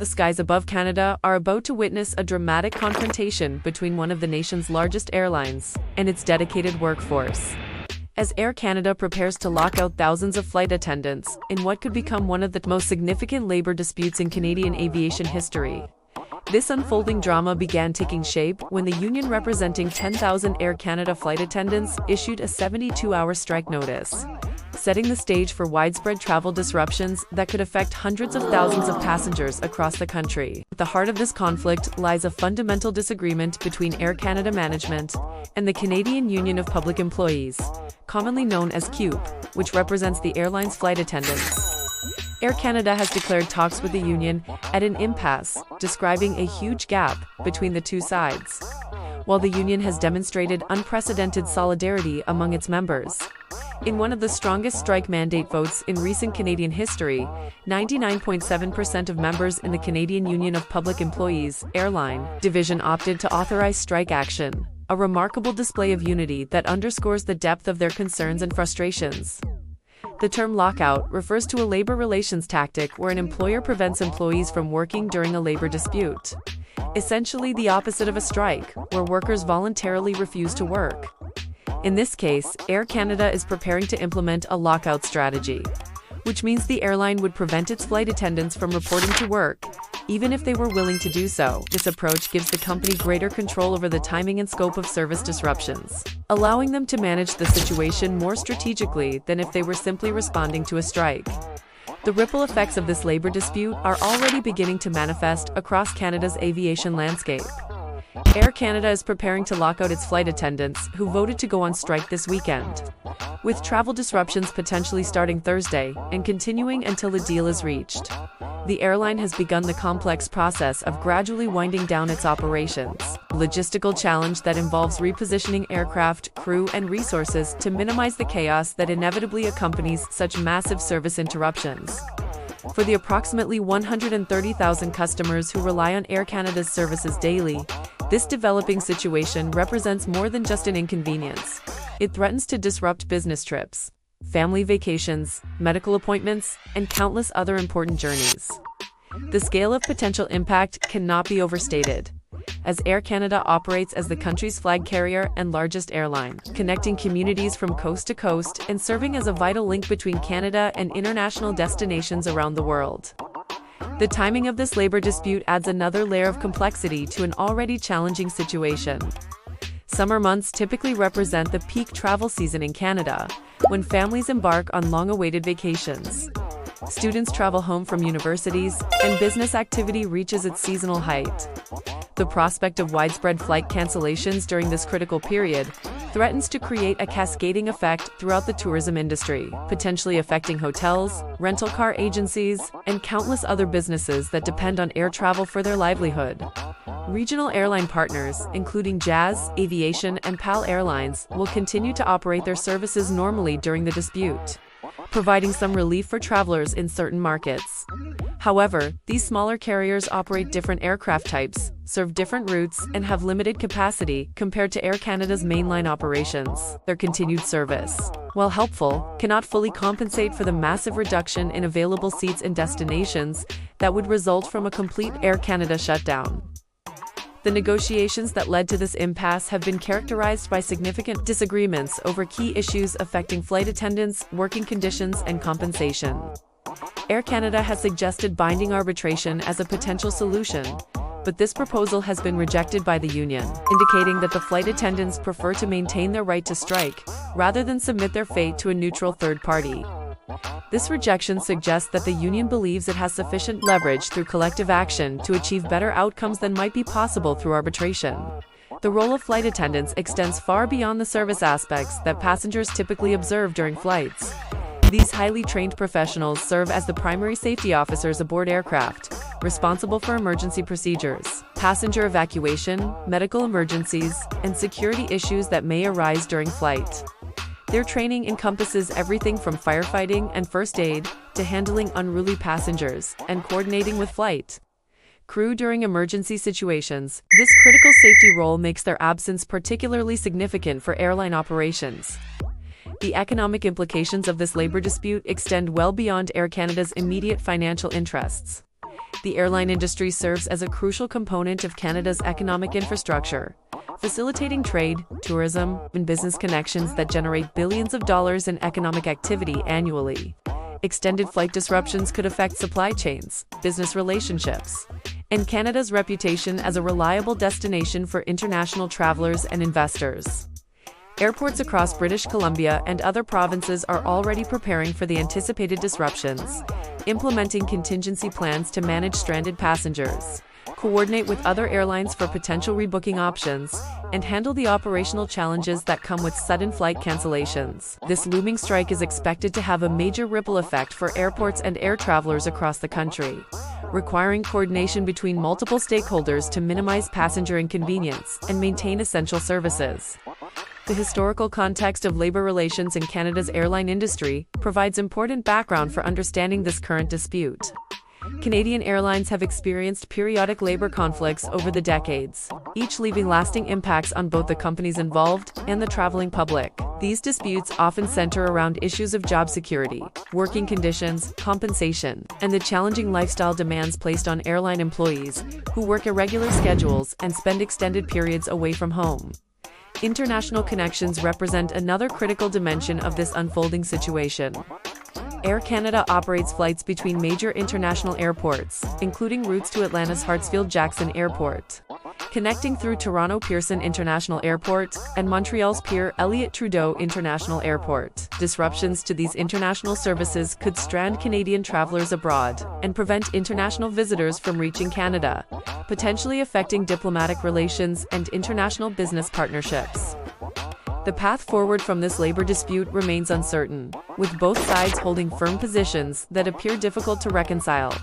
The skies above Canada are about to witness a dramatic confrontation between one of the nation's largest airlines and its dedicated workforce. As Air Canada prepares to lock out thousands of flight attendants in what could become one of the most significant labor disputes in Canadian aviation history. This unfolding drama began taking shape when the union representing 10,000 Air Canada flight attendants issued a 72-hour strike notice, setting the stage for widespread travel disruptions that could affect hundreds of thousands of passengers across the country. At the heart of this conflict lies a fundamental disagreement between Air Canada management and the Canadian Union of Public Employees, commonly known as CUPE, which represents the airline's flight attendants. Air Canada has declared talks with the union at an impasse, describing a huge gap between the two sides, while the union has demonstrated unprecedented solidarity among its members. In one of the strongest strike mandate votes in recent Canadian history, 99.7% of members in the Canadian Union of Public Employees, Airline, division opted to authorize strike action, a remarkable display of unity that underscores the depth of their concerns and frustrations. The term lockout refers to a labor relations tactic where an employer prevents employees from working during a labor dispute. Essentially the opposite of a strike, where workers voluntarily refuse to work. In this case, Air Canada is preparing to implement a lockout strategy, which means the airline would prevent its flight attendants from reporting to work, even if they were willing to do so. This approach gives the company greater control over the timing and scope of service disruptions, allowing them to manage the situation more strategically than if they were simply responding to a strike. The ripple effects of this labor dispute are already beginning to manifest across Canada's aviation landscape. Air Canada is preparing to lock out its flight attendants who voted to go on strike this weekend, with travel disruptions potentially starting Thursday and continuing until a deal is reached. The airline has begun the complex process of gradually winding down its operations, a logistical challenge that involves repositioning aircraft, crew, and resources to minimize the chaos that inevitably accompanies such massive service interruptions. For the approximately 130,000 customers who rely on Air Canada's services daily, this developing situation represents more than just an inconvenience. It threatens to disrupt business trips, family vacations, medical appointments, and countless other important journeys. The scale of potential impact cannot be overstated, as Air Canada operates as the country's flag carrier and largest airline, connecting communities from coast to coast and serving as a vital link between Canada and international destinations around the world. The timing of this labor dispute adds another layer of complexity to an already challenging situation. Summer months typically represent the peak travel season in Canada, when families embark on long-awaited vacations. Students travel home from universities, and business activity reaches its seasonal height. The prospect of widespread flight cancellations during this critical period threatens to create a cascading effect throughout the tourism industry, potentially affecting hotels, rental car agencies, and countless other businesses that depend on air travel for their livelihood. Regional airline partners, including Jazz, Aviation, and PAL Airlines, will continue to operate their services normally during the dispute, providing some relief for travelers in certain markets. However, these smaller carriers operate different aircraft types, serve different routes, and have limited capacity compared to Air Canada's mainline operations. Their continued service, while helpful, cannot fully compensate for the massive reduction in available seats and destinations that would result from a complete Air Canada shutdown. The negotiations that led to this impasse have been characterized by significant disagreements over key issues affecting flight attendants, working conditions, and compensation. Air Canada has suggested binding arbitration as a potential solution, but this proposal has been rejected by the union, indicating that the flight attendants prefer to maintain their right to strike, rather than submit their fate to a neutral third party. This rejection suggests that the union believes it has sufficient leverage through collective action to achieve better outcomes than might be possible through arbitration. The role of flight attendants extends far beyond the service aspects that passengers typically observe during flights. These highly trained professionals serve as the primary safety officers aboard aircraft, responsible for emergency procedures, passenger evacuation, medical emergencies, and security issues that may arise during flight. Their training encompasses everything from firefighting and first aid to handling unruly passengers and coordinating with flight crew during emergency situations. This critical safety role makes their absence particularly significant for airline operations. The economic implications of this labor dispute extend well beyond Air Canada's immediate financial interests. The airline industry serves as a crucial component of Canada's economic infrastructure, facilitating trade, tourism, and business connections that generate billions of dollars in economic activity annually. Extended flight disruptions could affect supply chains, business relationships, and Canada's reputation as a reliable destination for international travelers and investors. Airports across British Columbia and other provinces are already preparing for the anticipated disruptions, implementing contingency plans to manage stranded passengers, coordinate with other airlines for potential rebooking options, and handle the operational challenges that come with sudden flight cancellations. This looming strike is expected to have a major ripple effect for airports and air travelers across the country, requiring coordination between multiple stakeholders to minimize passenger inconvenience and maintain essential services. The historical context of labor relations in Canada's airline industry provides important background for understanding this current dispute. Canadian airlines have experienced periodic labor conflicts over the decades, each leaving lasting impacts on both the companies involved and the traveling public. These disputes often center around issues of job security, working conditions, compensation, and the challenging lifestyle demands placed on airline employees who work irregular schedules and spend extended periods away from home. International connections represent another critical dimension of this unfolding situation. Air Canada operates flights between major international airports, including routes to Atlanta's Hartsfield-Jackson Airport, connecting through Toronto Pearson International Airport and Montreal's Pierre Elliott Trudeau International Airport. Disruptions to these international services could strand Canadian travelers abroad and prevent international visitors from reaching Canada, potentially affecting diplomatic relations and international business partnerships. The path forward from this labor dispute remains uncertain, with both sides holding firm positions that appear difficult to reconcile.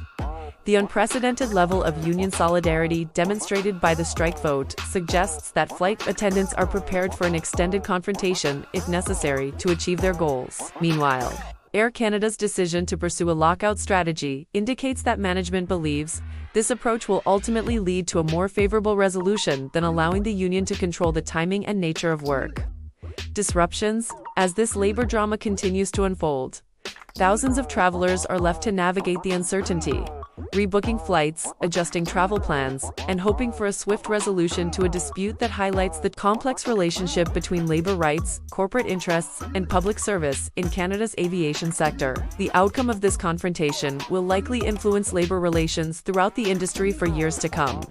The unprecedented level of union solidarity demonstrated by the strike vote suggests that flight attendants are prepared for an extended confrontation if necessary to achieve their goals. Meanwhile, Air Canada's decision to pursue a lockout strategy indicates that management believes this approach will ultimately lead to a more favorable resolution than allowing the union to control the timing and nature of work. Disruptions. As this labor drama continues to unfold, thousands of travelers are left to navigate the uncertainty, rebooking flights, adjusting travel plans, and hoping for a swift resolution to a dispute that highlights the complex relationship between labor rights, corporate interests, and public service in Canada's aviation sector. The outcome of this confrontation will likely influence labor relations throughout the industry for years to come,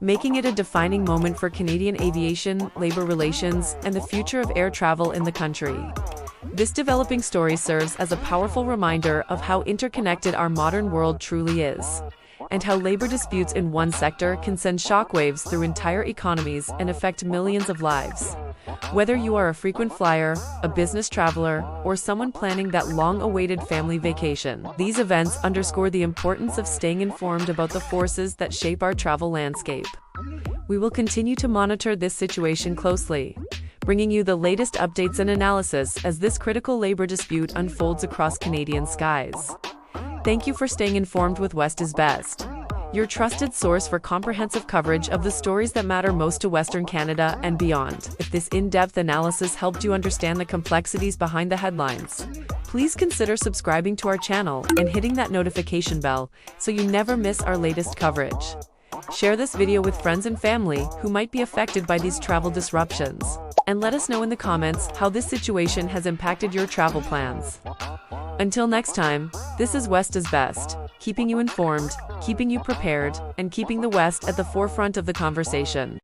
making it a defining moment for Canadian aviation, labor relations, and the future of air travel in the country. This developing story serves as a powerful reminder of how interconnected our modern world truly is, and how labor disputes in one sector can send shockwaves through entire economies and affect millions of lives. Whether you are a frequent flyer, a business traveler, or someone planning that long-awaited family vacation, these events underscore the importance of staying informed about the forces that shape our travel landscape. We will continue to monitor this situation closely, bringing you the latest updates and analysis as this critical labor dispute unfolds across Canadian skies. Thank you for staying informed with West is Best, your trusted source for comprehensive coverage of the stories that matter most to Western Canada and beyond. If this in-depth analysis helped you understand the complexities behind the headlines, please consider subscribing to our channel and hitting that notification bell so you never miss our latest coverage. Share this video with friends and family who might be affected by these travel disruptions, and let us know in the comments how this situation has impacted your travel plans. Until next time, this is West is Best, keeping you informed, keeping you prepared, and keeping the West at the forefront of the conversation.